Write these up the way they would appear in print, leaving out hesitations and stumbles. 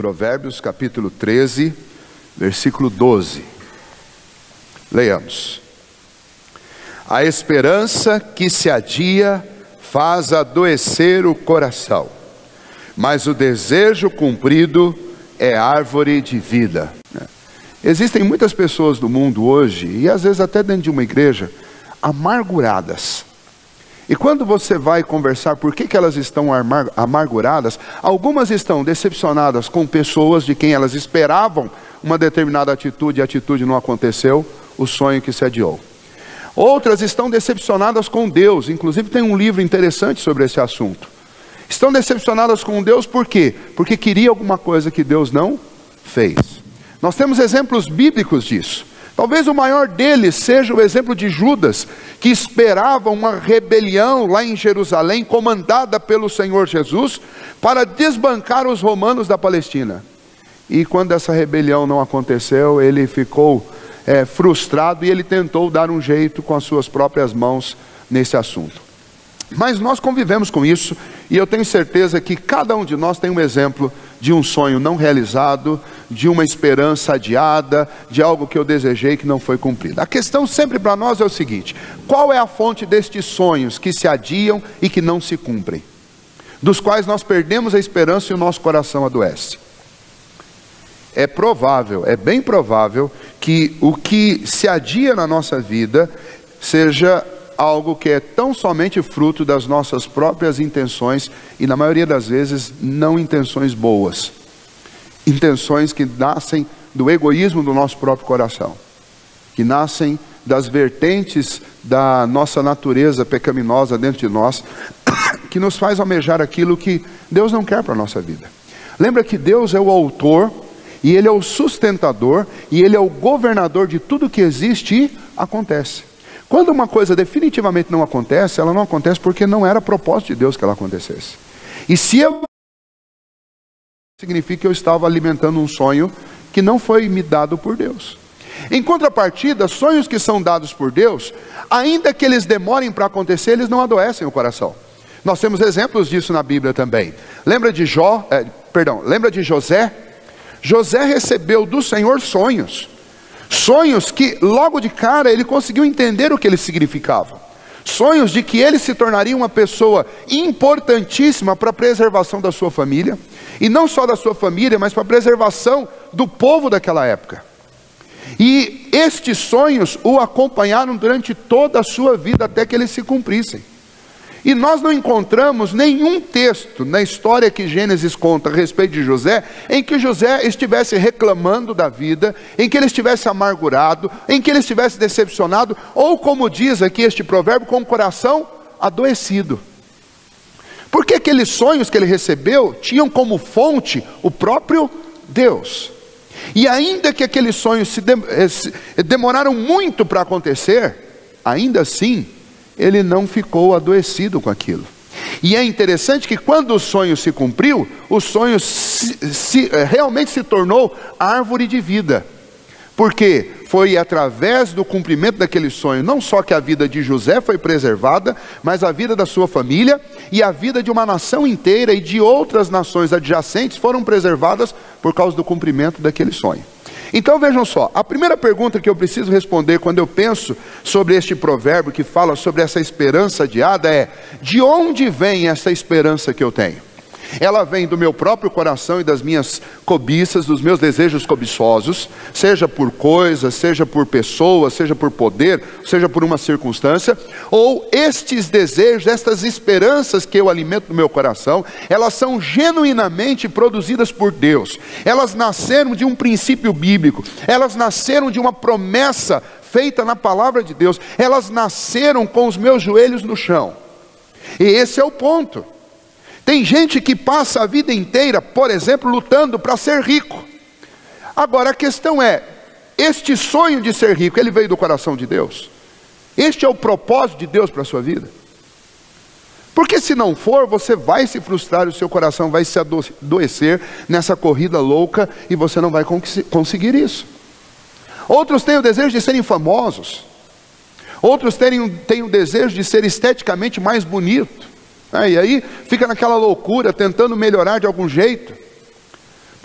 Provérbios capítulo 13, versículo 12. Leiamos. A esperança que se adia faz adoecer o coração, mas o desejo cumprido é árvore de vida. Existem muitas pessoas do mundo hoje, e às vezes até dentro de uma igreja, amarguradas. E quando você vai conversar por que elas estão amarguradas, algumas estão decepcionadas com pessoas de quem elas esperavam uma determinada atitude, e a atitude não aconteceu, o sonho que se adiou. Outras estão decepcionadas com Deus, inclusive tem um livro interessante sobre esse assunto. Estão decepcionadas com Deus por quê? Porque queria alguma coisa que Deus não fez. Nós temos exemplos bíblicos disso. Talvez o maior deles seja o exemplo de Judas, que esperava uma rebelião lá em Jerusalém, comandada pelo Senhor Jesus, para desbancar os romanos da Palestina. E quando essa rebelião não aconteceu, ele ficou frustrado e ele tentou dar um jeito com as suas próprias mãos nesse assunto. Mas nós convivemos com isso, e eu tenho certeza que cada um de nós tem um exemplo de um sonho não realizado, de uma esperança adiada, de algo que eu desejei que não foi cumprido. A questão sempre para nós é o seguinte: qual é a fonte destes sonhos que se adiam e que não se cumprem, dos quais nós perdemos a esperança e o nosso coração adoece? É provável, é bem provável que o que se adia na nossa vida seja algo que é tão somente fruto das nossas próprias intenções, e na maioria das vezes não intenções boas, intenções que nascem do egoísmo do nosso próprio coração, que nascem das vertentes da nossa natureza pecaminosa dentro de nós, que nos faz almejar aquilo que Deus não quer para a nossa vida. Lembra que Deus é o autor, e Ele é o sustentador, e Ele é o governador de tudo que existe e acontece. Quando uma coisa definitivamente não acontece, ela não acontece porque não era propósito de Deus que ela acontecesse. E se eu... significa que eu estava alimentando um sonho que não foi me dado por Deus. Em contrapartida, sonhos que são dados por Deus, ainda que eles demorem para acontecer, eles não adoecem o coração. Nós temos exemplos disso na Bíblia também. Lembra de José? José recebeu do Senhor sonhos. Sonhos que logo de cara ele conseguiu entender o que eles significavam. Sonhos de que ele se tornaria uma pessoa importantíssima para a preservação da sua família. E não só da sua família, mas para a preservação do povo daquela época. E estes sonhos o acompanharam durante toda a sua vida até que eles se cumprissem. E nós não encontramos nenhum texto na história que Gênesis conta a respeito de José, em que José estivesse reclamando da vida, em que ele estivesse amargurado, em que ele estivesse decepcionado, ou como diz aqui este provérbio, com o coração adoecido. Porque aqueles sonhos que ele recebeu tinham como fonte o próprio Deus. E ainda que aqueles sonhos demoraram muito para acontecer, ainda assim ele não ficou adoecido com aquilo. E é interessante que quando o sonho se cumpriu, o sonho realmente se tornou árvore de vida. Porque foi através do cumprimento daquele sonho, não só que a vida de José foi preservada, mas a vida da sua família e a vida de uma nação inteira e de outras nações adjacentes foram preservadas por causa do cumprimento daquele sonho. Então vejam só, a primeira pergunta que eu preciso responder quando eu penso sobre este provérbio que fala sobre essa esperança adiada é: de onde vem essa esperança que eu tenho? Ela vem do meu próprio coração e das minhas cobiças, dos meus desejos cobiçosos, seja por coisas, seja por pessoas, seja por poder, seja por uma circunstância, ou estes desejos, estas esperanças que eu alimento no meu coração, elas são genuinamente produzidas por Deus. Elas nasceram de um princípio bíblico, elas nasceram de uma promessa feita na palavra de Deus, elas nasceram com os meus joelhos no chão. E esse é o ponto. Tem gente que passa a vida inteira, por exemplo, lutando para ser rico. Agora a questão é, este sonho de ser rico, ele veio do coração de Deus? Este é o propósito de Deus para a sua vida? Porque se não for, você vai se frustrar, o seu coração vai se adoecer nessa corrida louca e você não vai conseguir isso. Outros têm o desejo de serem famosos. Outros têm o desejo de ser esteticamente mais bonito. E aí fica naquela loucura, tentando melhorar de algum jeito.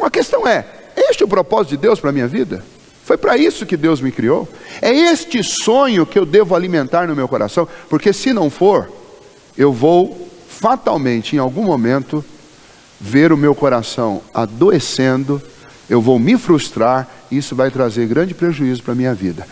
A questão é, este é o propósito de Deus para a minha vida? Foi para isso que Deus me criou? É este sonho que eu devo alimentar no meu coração? Porque se não for, eu vou fatalmente, em algum momento, ver o meu coração adoecendo, eu vou me frustrar, e isso vai trazer grande prejuízo para a minha vida.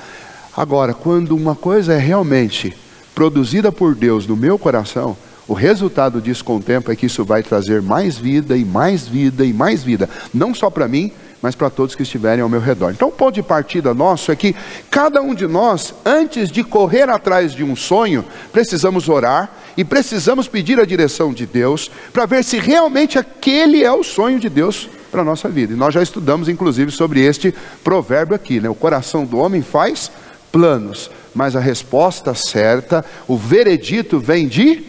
Agora, quando uma coisa é realmente produzida por Deus no meu coração, o resultado disso com o tempo é que isso vai trazer mais vida e mais vida e mais vida, não só para mim, mas para todos que estiverem ao meu redor. Então o ponto de partida nosso é que cada um de nós, antes de correr atrás de um sonho, precisamos orar e precisamos pedir a direção de Deus para ver se realmente aquele é o sonho de Deus para a nossa vida. E nós já estudamos inclusive sobre este provérbio aqui, né? O coração do homem faz planos, mas a resposta certa, o veredito vem de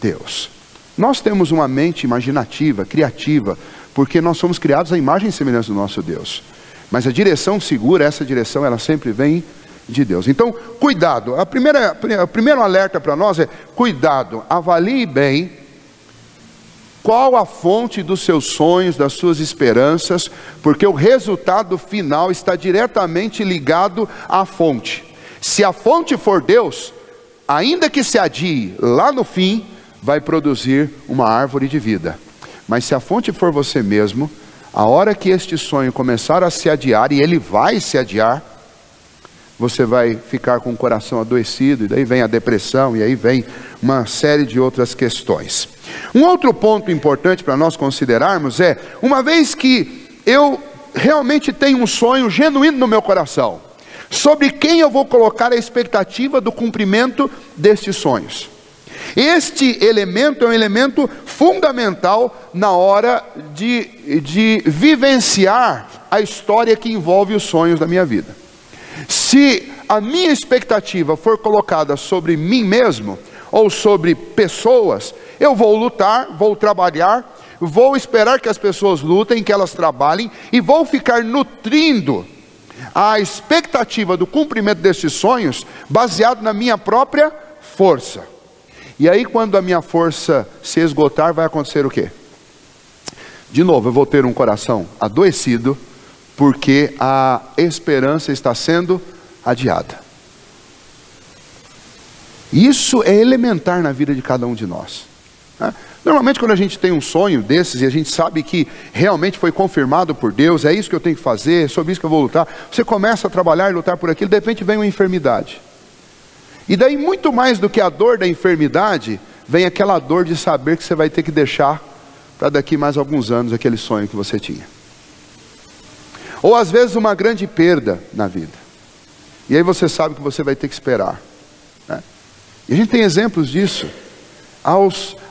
Deus. Nós temos uma mente imaginativa, criativa, porque nós somos criados à imagem e semelhança do nosso Deus. Mas a direção segura, essa direção, ela sempre vem de Deus. Então, cuidado. O primeiro alerta para nós é, cuidado, avalie bem qual a fonte dos seus sonhos, das suas esperanças, porque o resultado final está diretamente ligado à fonte. Se a fonte for Deus, ainda que se adie, lá no fim, vai produzir uma árvore de vida. Mas se a fonte for você mesmo, a hora que este sonho começar a se adiar, e ele vai se adiar, você vai ficar com o coração adoecido, e daí vem a depressão, e aí vem uma série de outras questões. Um outro ponto importante para nós considerarmos é, uma vez que eu realmente tenho um sonho genuíno no meu coração, sobre quem eu vou colocar a expectativa do cumprimento destes sonhos. Este elemento é um elemento fundamental na hora de vivenciar a história que envolve os sonhos da minha vida. Se a minha expectativa for colocada sobre mim mesmo, ou sobre pessoas, eu vou lutar, vou trabalhar, vou esperar que as pessoas lutem, que elas trabalhem, e vou ficar nutrindo a expectativa do cumprimento desses sonhos, baseado na minha própria força. E aí quando a minha força se esgotar, vai acontecer o quê? De novo, eu vou ter um coração adoecido, porque a esperança está sendo adiada. Isso é elementar na vida de cada um de nós. Normalmente quando a gente tem um sonho desses, e a gente sabe que realmente foi confirmado por Deus, é isso que eu tenho que fazer, é sobre isso que eu vou lutar, você começa a trabalhar e lutar por aquilo, de repente vem uma enfermidade. E daí muito mais do que a dor da enfermidade, vem aquela dor de saber que você vai ter que deixar para daqui mais alguns anos aquele sonho que você tinha. Ou às vezes uma grande perda na vida. E aí você sabe que você vai ter que esperar. E a gente tem exemplos disso.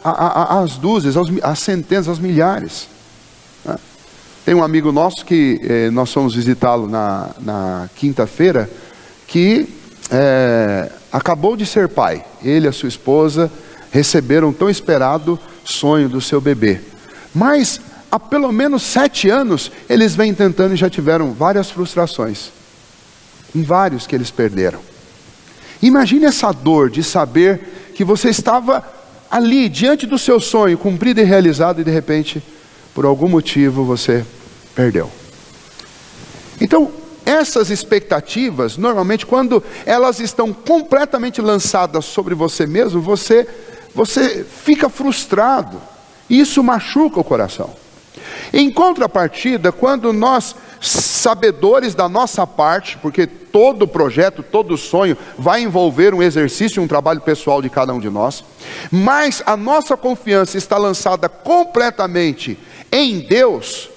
Às dúzias, às centenas, às milhares. Tem um amigo nosso que nós fomos visitá-lo na quinta-feira, que acabou de ser pai. Ele e a sua esposa receberam um tão esperado sonho do seu bebê. Mas há pelo menos 7 anos eles vêm tentando e já tiveram várias frustrações. Em vários que eles perderam. Imagine essa dor de saber que você estava ali diante do seu sonho cumprido e realizado, e de repente, por algum motivo, você perdeu. Então, essas expectativas, normalmente quando elas estão completamente lançadas sobre você mesmo, você fica frustrado, e isso machuca o coração. Em contrapartida, quando nós, sabedores da nossa parte, porque todo projeto, todo sonho vai envolver um exercício, um trabalho pessoal de cada um de nós, mas a nossa confiança está lançada completamente em Deus,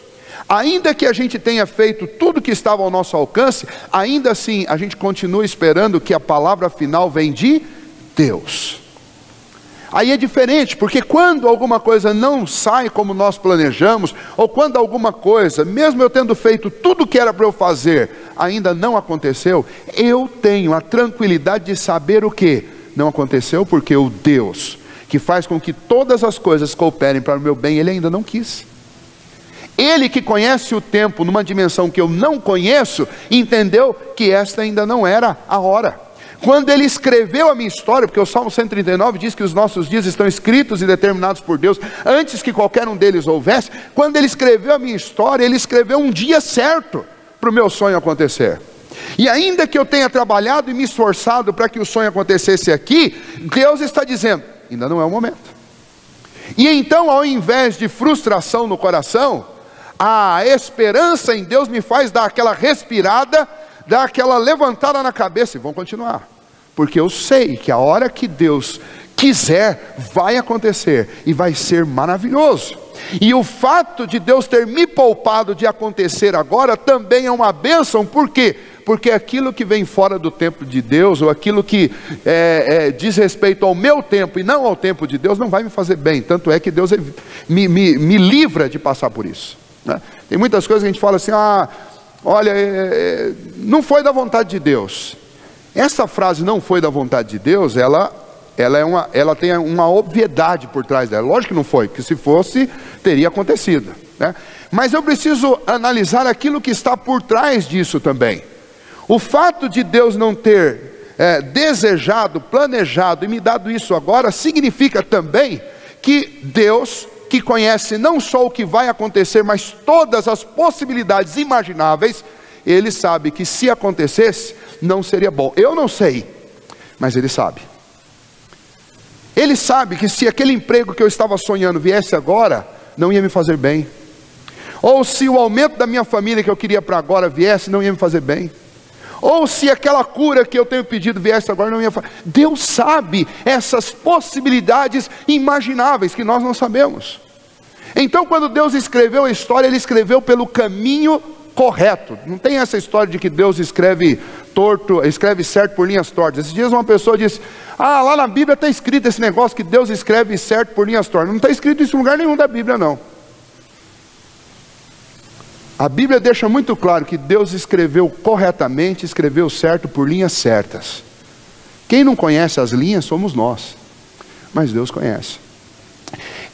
ainda que a gente tenha feito tudo que estava ao nosso alcance, ainda assim a gente continua esperando que a palavra final vem de Deus. Aí é diferente, porque quando alguma coisa não sai como nós planejamos, ou quando alguma coisa, mesmo eu tendo feito tudo o que era para eu fazer, ainda não aconteceu, eu tenho a tranquilidade de saber o que não aconteceu, porque o Deus, que faz com que todas as coisas cooperem para o meu bem, Ele ainda não quis. Ele que conhece o tempo numa dimensão que eu não conheço, entendeu que esta ainda não era a hora. quando Ele escreveu a minha história, porque o Salmo 139 diz que os nossos dias estão escritos e determinados por Deus, antes que qualquer um deles houvesse. Quando Ele escreveu a minha história, Ele escreveu um dia certo para o meu sonho acontecer. E ainda que eu tenha trabalhado e me esforçado para que o sonho acontecesse aqui, Deus está dizendo, ainda não é o momento. E então, ao invés de frustração no coração, a esperança em Deus me faz dar aquela respirada, dar aquela levantada na cabeça, e vamos continuar. Porque eu sei que a hora que Deus quiser, vai acontecer, e vai ser maravilhoso. E o fato de Deus ter me poupado de acontecer agora, também é uma bênção. Por quê? Porque aquilo que vem fora do tempo de Deus, ou aquilo que diz respeito ao meu tempo e não ao tempo de Deus, não vai me fazer bem. Tanto é que Deus me livra de passar por isso, né? Tem muitas coisas que a gente fala assim, olha, não foi da vontade de Deus. Essa frase, não foi da vontade de Deus, ela tem uma obviedade por trás dela. Lógico que não foi, porque se fosse, teria acontecido, né? Mas eu preciso analisar aquilo que está por trás disso também. O fato de Deus não ter desejado, planejado e me dado isso agora, significa também que Deus, que conhece não só o que vai acontecer, mas todas as possibilidades imagináveis, Ele sabe que se acontecesse, não seria bom. Eu não sei, mas Ele sabe. Ele sabe que se aquele emprego que eu estava sonhando viesse agora, não ia me fazer bem. Ou se o aumento da minha família que eu queria para agora viesse, não ia me fazer bem. Ou se aquela cura que eu tenho pedido viesse agora, não ia fazer. Deus sabe essas possibilidades imagináveis que nós não sabemos. Então, quando Deus escreveu a história, Ele escreveu pelo caminho correto. Não tem essa história de que Deus escreve torto, escreve certo por linhas tortas. Esses dias uma pessoa disse, lá na Bíblia está escrito esse negócio que Deus escreve certo por linhas tortas. Não está escrito isso em lugar nenhum da Bíblia, não. A Bíblia deixa muito claro que Deus escreveu corretamente, escreveu certo por linhas certas. Quem não conhece as linhas somos nós, mas Deus conhece.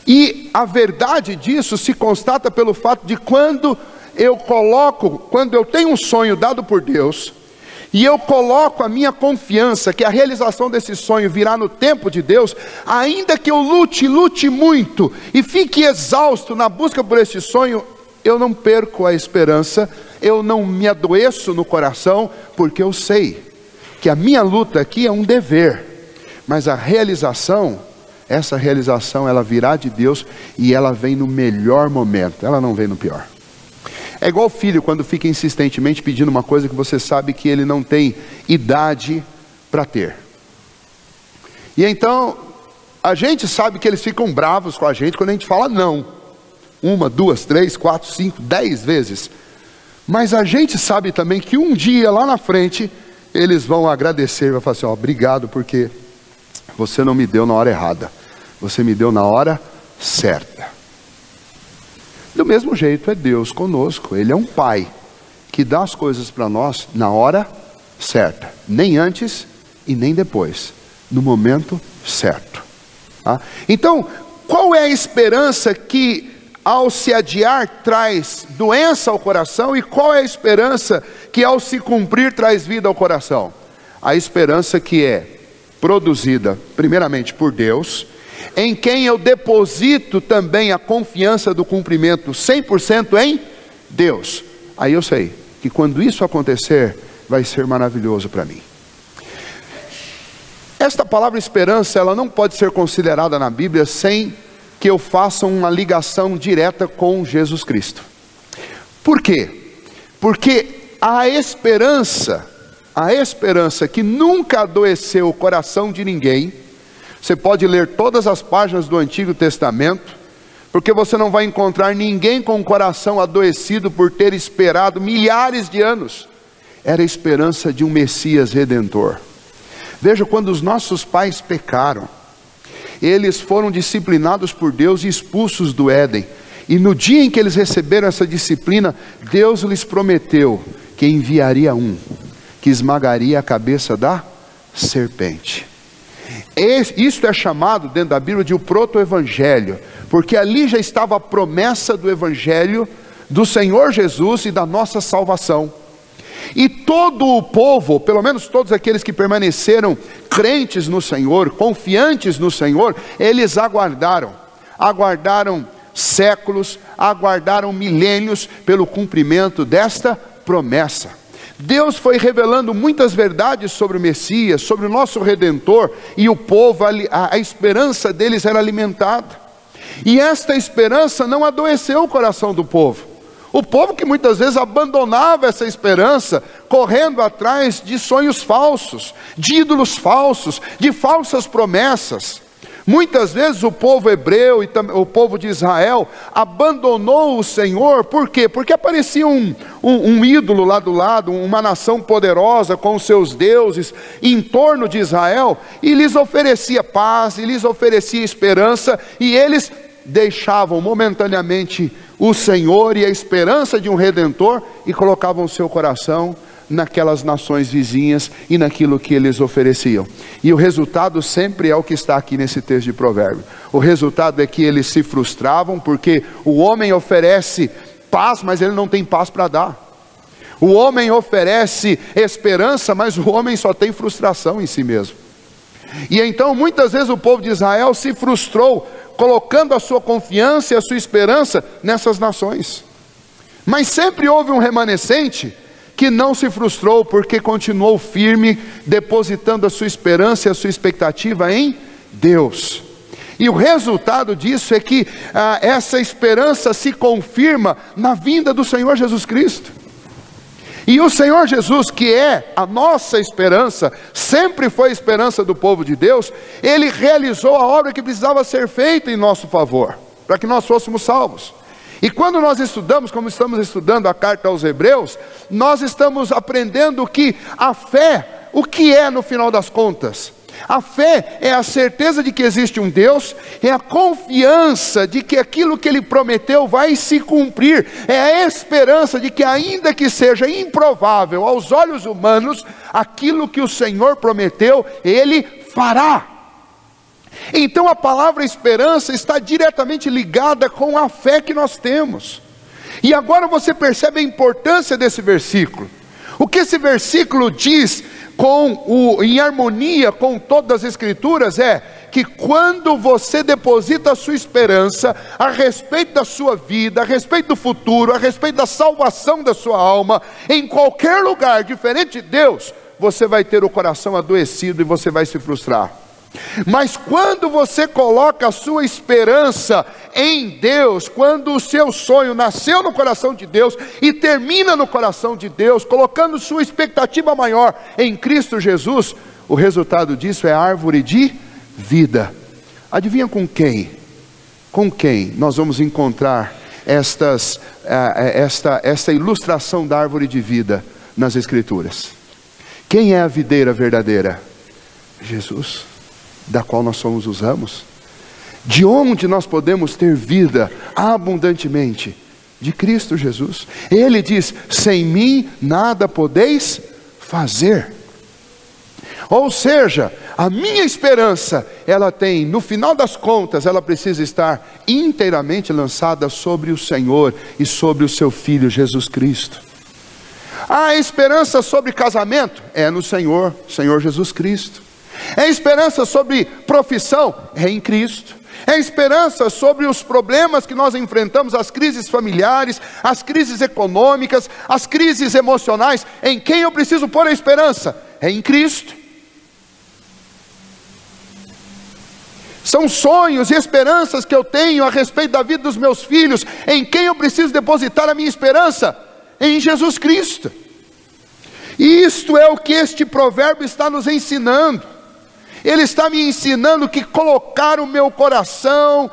E a verdade disso se constata pelo fato de quando eu tenho um sonho dado por Deus, e eu coloco a minha confiança que a realização desse sonho virá no tempo de Deus, ainda que eu lute muito, e fique exausto na busca por esse sonho, eu não perco a esperança, eu não me adoeço no coração, porque eu sei que a minha luta aqui é um dever, mas a realização, essa realização ela virá de Deus, e ela vem no melhor momento, ela não vem no pior. É igual o filho quando fica insistentemente pedindo uma coisa que você sabe que ele não tem idade para ter. E então, a gente sabe que eles ficam bravos com a gente quando a gente fala não. 1, 2, 3, 4, 5, 10 vezes. Mas a gente sabe também que um dia lá na frente, eles vão agradecer, vão falar assim, obrigado porque você não me deu na hora errada. Você me deu na hora certa. Do mesmo jeito é Deus conosco. Ele é um pai que dá as coisas para nós na hora certa. Nem antes e nem depois. No momento certo. Tá? Então, qual é a esperança que ao se adiar traz doença ao coração? E qual é a esperança que ao se cumprir traz vida ao coração? A esperança que é produzida primeiramente por Deus, em quem eu deposito também a confiança do cumprimento 100% em Deus. Aí eu sei que quando isso acontecer, vai ser maravilhoso para mim. Esta palavra esperança, ela não pode ser considerada na Bíblia sem que eu faça uma ligação direta com Jesus Cristo. Por quê? Porque a esperança que nunca adoeceu o coração de ninguém, você pode ler todas as páginas do Antigo Testamento, porque você não vai encontrar ninguém com o coração adoecido por ter esperado milhares de anos. Era a esperança de um Messias Redentor. Veja, quando os nossos pais pecaram, eles foram disciplinados por Deus e expulsos do Éden. E no dia em que eles receberam essa disciplina, Deus lhes prometeu que enviaria um, que esmagaria a cabeça da serpente. Isto é chamado dentro da Bíblia de o proto-evangelho, porque ali já estava a promessa do evangelho do Senhor Jesus e da nossa salvação. E todo o povo, pelo menos todos aqueles que permaneceram crentes no Senhor, confiantes no Senhor, eles aguardaram séculos, aguardaram milênios pelo cumprimento desta promessa. Deus foi revelando muitas verdades sobre o Messias, sobre o nosso Redentor, e o povo, a esperança deles era alimentada. E esta esperança não adoeceu o coração do povo. O povo que muitas vezes abandonava essa esperança, correndo atrás de sonhos falsos, de ídolos falsos, de falsas promessas. Muitas vezes o povo hebreu e o povo de Israel abandonou o Senhor. Por quê? Porque aparecia um ídolo lá do lado, uma nação poderosa com os seus deuses em torno de Israel, e lhes oferecia paz, e lhes oferecia esperança, e eles deixavam momentaneamente o Senhor e a esperança de um Redentor e colocavam o seu coração naquelas nações vizinhas e naquilo que eles ofereciam. E o resultado sempre é o que está aqui nesse texto de Provérbios. O resultado é que eles se frustravam, porque o homem oferece paz, mas ele não tem paz para dar. O homem oferece esperança, mas o homem só tem frustração em si mesmo. E então muitas vezes o povo de Israel se frustrou, colocando a sua confiança e a sua esperança nessas nações. Mas sempre houve um remanescente que não se frustrou, porque continuou firme, depositando a sua esperança e a sua expectativa em Deus. E o resultado disso é que essa esperança se confirma na vinda do Senhor Jesus Cristo. E o Senhor Jesus, que é a nossa esperança, sempre foi a esperança do povo de Deus, Ele realizou a obra que precisava ser feita em nosso favor, para que nós fôssemos salvos. E quando nós estudamos, como estamos estudando a carta aos Hebreus, nós estamos aprendendo que a fé, o que é no final das contas? A fé é a certeza de que existe um Deus, é a confiança de que aquilo que Ele prometeu vai se cumprir, é a esperança de que, ainda que seja improvável aos olhos humanos, aquilo que o Senhor prometeu, Ele fará. Então a palavra esperança está diretamente ligada com a fé que nós temos. E agora você percebe a importância desse versículo. O que esse versículo diz em harmonia com todas as escrituras é que quando você deposita a sua esperança a respeito da sua vida, a respeito do futuro, a respeito da salvação da sua alma, em qualquer lugar diferente de Deus, você vai ter o coração adoecido e você vai se frustrar. Mas quando você coloca a sua esperança em Deus, quando o seu sonho nasceu no coração de Deus e termina no coração de Deus, colocando sua expectativa maior em Cristo Jesus, o resultado disso é a árvore de vida. Adivinha com quem? Com quem nós vamos encontrar esta ilustração da árvore de vida nas Escrituras? Quem é a videira verdadeira? Jesus, da qual nós somos os ramos. De onde nós podemos ter vida abundantemente? De Cristo Jesus. Ele diz: sem mim nada podeis fazer. Ou seja, a minha esperança, ela tem, no final das contas, ela precisa estar inteiramente lançada sobre o Senhor e sobre o seu Filho Jesus Cristo. A esperança sobre casamento é no Senhor Jesus Cristo. É esperança sobre profissão, é em Cristo. É esperança sobre os problemas que nós enfrentamos, as crises familiares, as crises econômicas, as crises emocionais. Em quem eu preciso pôr a esperança? É em Cristo. São sonhos e esperanças que eu tenho a respeito da vida dos meus filhos. Em quem eu preciso depositar a minha esperança? Em Jesus Cristo. E isto é o que este provérbio está nos ensinando. Ele está me ensinando que colocar o meu coração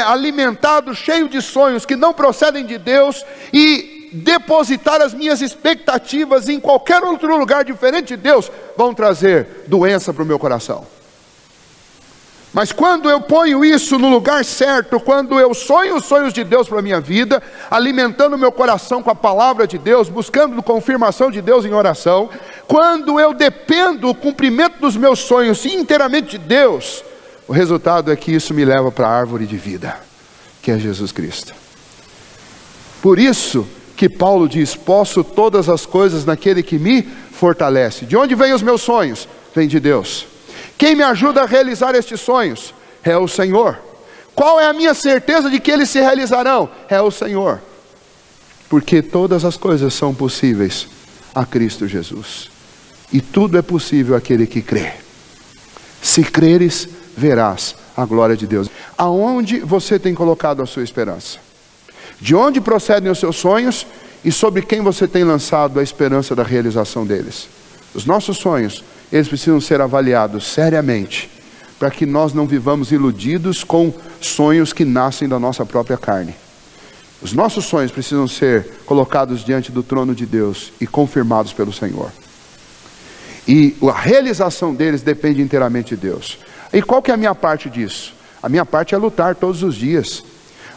alimentado, cheio de sonhos que não procedem de Deus, e depositar as minhas expectativas em qualquer outro lugar diferente de Deus, vão trazer doença para o meu coração. Mas quando eu ponho isso no lugar certo, quando eu sonho os sonhos de Deus para a minha vida, alimentando o meu coração com a palavra de Deus, buscando confirmação de Deus em oração, quando eu dependo do cumprimento dos meus sonhos inteiramente de Deus, o resultado é que isso me leva para a árvore de vida, que é Jesus Cristo. Por isso que Paulo diz: posso todas as coisas naquele que me fortalece. De onde vêm os meus sonhos? Vem de Deus. Quem me ajuda a realizar estes sonhos? É o Senhor. Qual é a minha certeza de que eles se realizarão? É o Senhor. Porque todas as coisas são possíveis a Cristo Jesus. E tudo é possível àquele que crê. Se creres, verás a glória de Deus. Aonde você tem colocado a sua esperança? De onde procedem os seus sonhos e sobre quem você tem lançado a esperança da realização deles? Os nossos sonhos, eles precisam ser avaliados seriamente, para que nós não vivamos iludidos com sonhos que nascem da nossa própria carne. Os nossos sonhos precisam ser colocados diante do trono de Deus e confirmados pelo Senhor. E a realização deles depende inteiramente de Deus. E qual que é a minha parte disso? A minha parte é lutar todos os dias.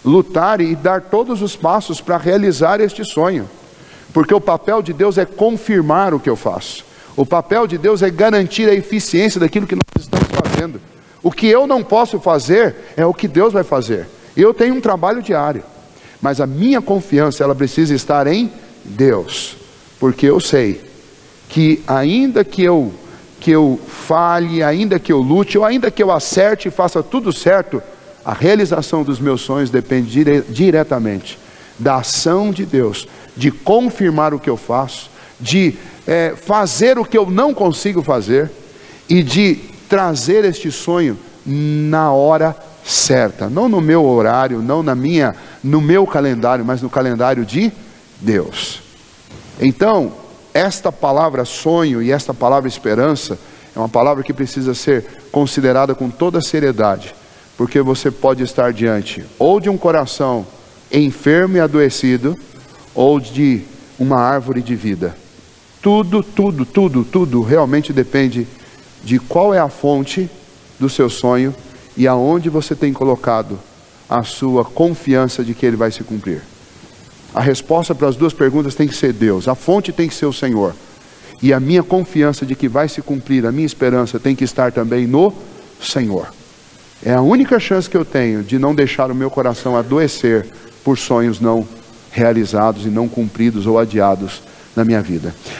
Lutar e dar todos os passos para realizar este sonho. Porque o papel de Deus é confirmar o que eu faço. O papel de Deus é garantir a eficiência daquilo que nós estamos fazendo. O que eu não posso fazer é o que Deus vai fazer. Eu tenho um trabalho diário. Mas a minha confiança, ela precisa estar em Deus. Porque eu sei que ainda que eu falhe, ainda que eu lute, ou ainda que eu acerte e faça tudo certo, a realização dos meus sonhos depende diretamente da ação de Deus, de confirmar o que eu faço, de fazer o que eu não consigo fazer, e de trazer este sonho na hora certa, não no meu horário, não no meu calendário, mas no calendário de Deus. Então, esta palavra sonho e esta palavra esperança é uma palavra que precisa ser considerada com toda seriedade, porque você pode estar diante ou de um coração enfermo e adoecido, ou de uma árvore de vida. Tudo realmente depende de qual é a fonte do seu sonho e aonde você tem colocado a sua confiança de que ele vai se cumprir. A resposta para as duas perguntas tem que ser Deus. A fonte tem que ser o Senhor. E a minha confiança de que vai se cumprir, a minha esperança tem que estar também no Senhor. É a única chance que eu tenho de não deixar o meu coração adoecer por sonhos não realizados e não cumpridos ou adiados na minha vida.